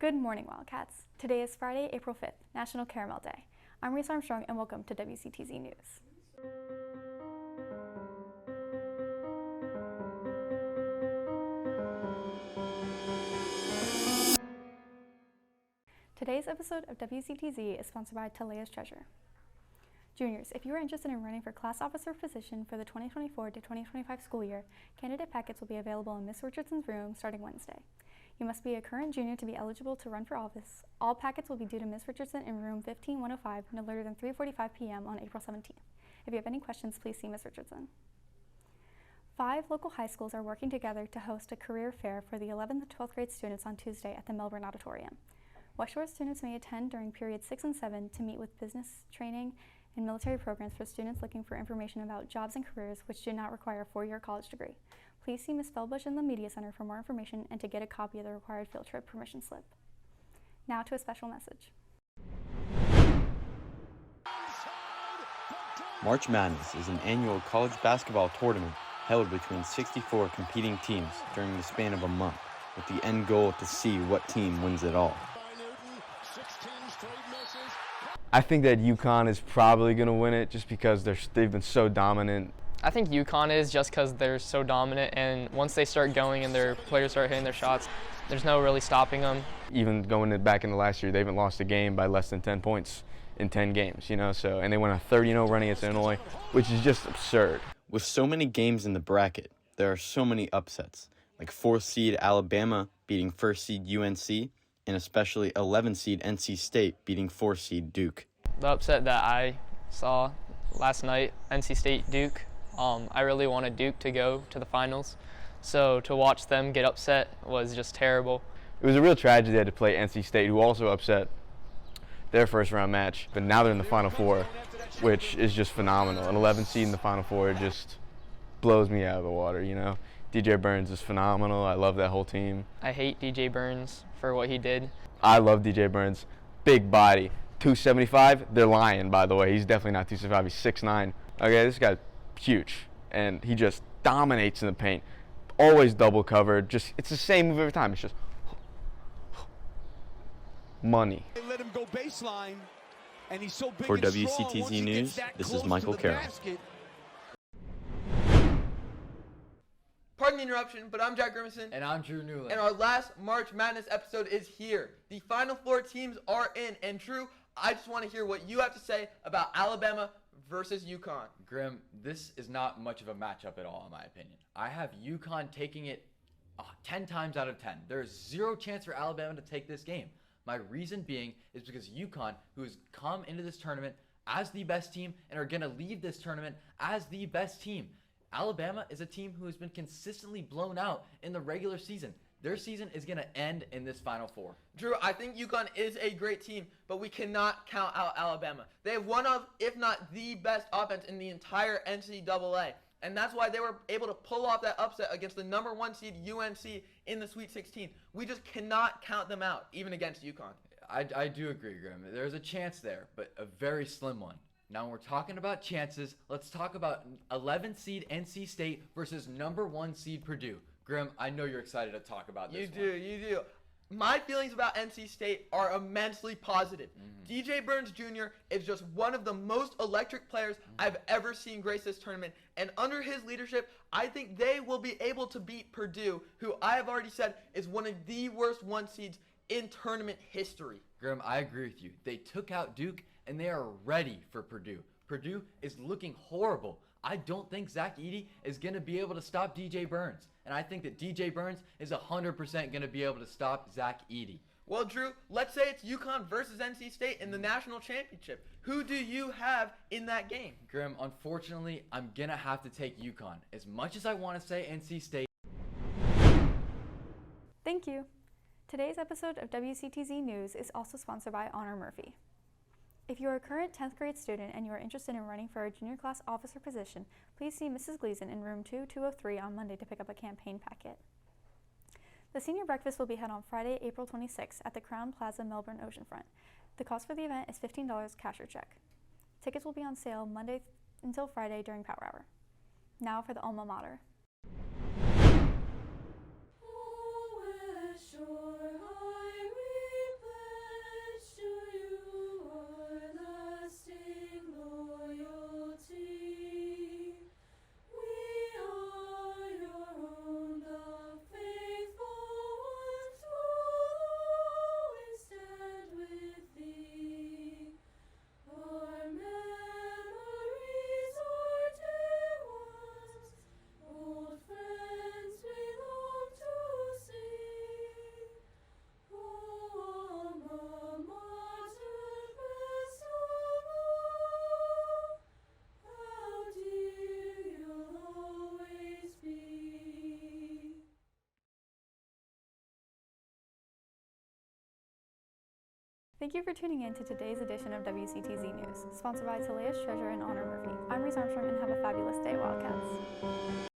Good morning, Wildcats. Today is Friday, April 5th, National Caramel Day. I'm Reese Armstrong and welcome to WCTZ News. Today's episode of WCTZ is sponsored by Talea's Treasure. Juniors, if you are interested in running for class officer position for the 2024 to 2025 school year, candidate packets will be available in Ms. Richardson's room starting Wednesday. You must be a current junior to be eligible to run for office. All packets will be due to Ms. Richardson in room 15105 no later than 3:45 p.m. on April 17th. If you have any questions, please see Ms. Richardson. 5 local high schools are working together to host a career fair for the 11th and 12th grade students on Tuesday at the Melbourne Auditorium. West Shore students may attend during periods 6 and 7 to meet with business training and military programs for students looking for information about jobs and careers which do not require a 4-year college degree. Please see Ms. Feldbush in the Media Center for more information and to get a copy of the required field trip permission slip. Now to a special message. March Madness is an annual college basketball tournament held between 64 competing teams during the span of a month, with the end goal to see what team wins it all. I think that UConn is probably going to win it just because they've been so dominant. I think UConn is just because they're so dominant, and once they start going and their players start hitting their shots, there's no really stopping them. Even going back into last year, they haven't lost a game by less than 10 points in 10 games, so, and they went a 30-0 run against Illinois, which is just absurd. With so many games in the bracket, there are so many upsets, like 4th seed Alabama beating 1st seed UNC, and especially 11th seed NC State beating 4th seed Duke. The upset that I saw last night, NC State Duke, I really wanted Duke to go to the finals, so to watch them get upset was just terrible. It was a real tragedy they had to play NC State, who also upset their first round match, but now they're in the Final Four, which is just phenomenal. An 11 seed in the Final Four just blows me out of the water, DJ Burns is phenomenal. I love that whole team. I hate DJ Burns for what he did. I love DJ Burns. Big body. 275, they're lying, by the way. He's definitely not 275, he's 6'9". Okay, this guy's huge, and he just dominates in the paint. Always double covered. It's the same move every time. It's just money. They let him go baseline, and he's so big For and WCTZ strong, News, this is Michael Carroll. Pardon the interruption, but I'm Jack Grimison. And I'm Drew Newland. And our last March Madness episode is here. The Final Four teams are in. And Drew, I just want to hear what you have to say about Alabama versus UConn. Grim, this is not much of a matchup at all, in my opinion. I have UConn taking it 10 times out of 10. There is zero chance for Alabama to take this game. My reason being is because UConn, who has come into this tournament as the best team and are going to leave this tournament as the best team. Alabama is a team who has been consistently blown out in the regular season. Their season is going to end in this Final Four. Drew, I think UConn is a great team, but we cannot count out Alabama. They have one of, if not the best offense in the entire NCAA. And that's why they were able to pull off that upset against the number 1 seed UNC in the Sweet 16. We just cannot count them out, even against UConn. I do agree, Grim. There's a chance there, but a very slim one. Now, when we're talking about chances, let's talk about 11th seed NC State versus number 1 seed Purdue. Grim, I know you're excited to talk about this. You do. My feelings about NC State are immensely positive. DJ Burns Jr. is just one of the most electric players I've ever seen grace this tournament. And under his leadership, I think they will be able to beat Purdue, who I have already said is one of the worst 1 seeds in tournament history. Grim, I agree with you. They took out Duke, and they are ready for Purdue. Purdue is looking horrible. I don't think Zach Edey is going to be able to stop DJ Burns. And I think that DJ Burns is 100% going to be able to stop Zach Edey. Well, Drew, let's say it's UConn versus NC State in the national championship. Who do you have in that game? Grim, unfortunately, I'm going to have to take UConn. As much as I want to say NC State. Thank you. Today's episode of WCTZ News is also sponsored by Honor Murphy. If you are a current 10th grade student and you are interested in running for a junior class officer position, please see Mrs. Gleason in room 2203 on Monday to pick up a campaign packet. The senior breakfast will be held on Friday, April 26th at the Crown Plaza, Melbourne Oceanfront. The cost for the event is $15 cash or check. Tickets will be on sale Monday until Friday during Power Hour. Now for the alma mater. Sure, I Thank you for tuning in to today's edition of WCTZ News, sponsored by Talia's Treasure and Honor Murphy. I'm Reese Armstrong, and have a fabulous day, Wildcats.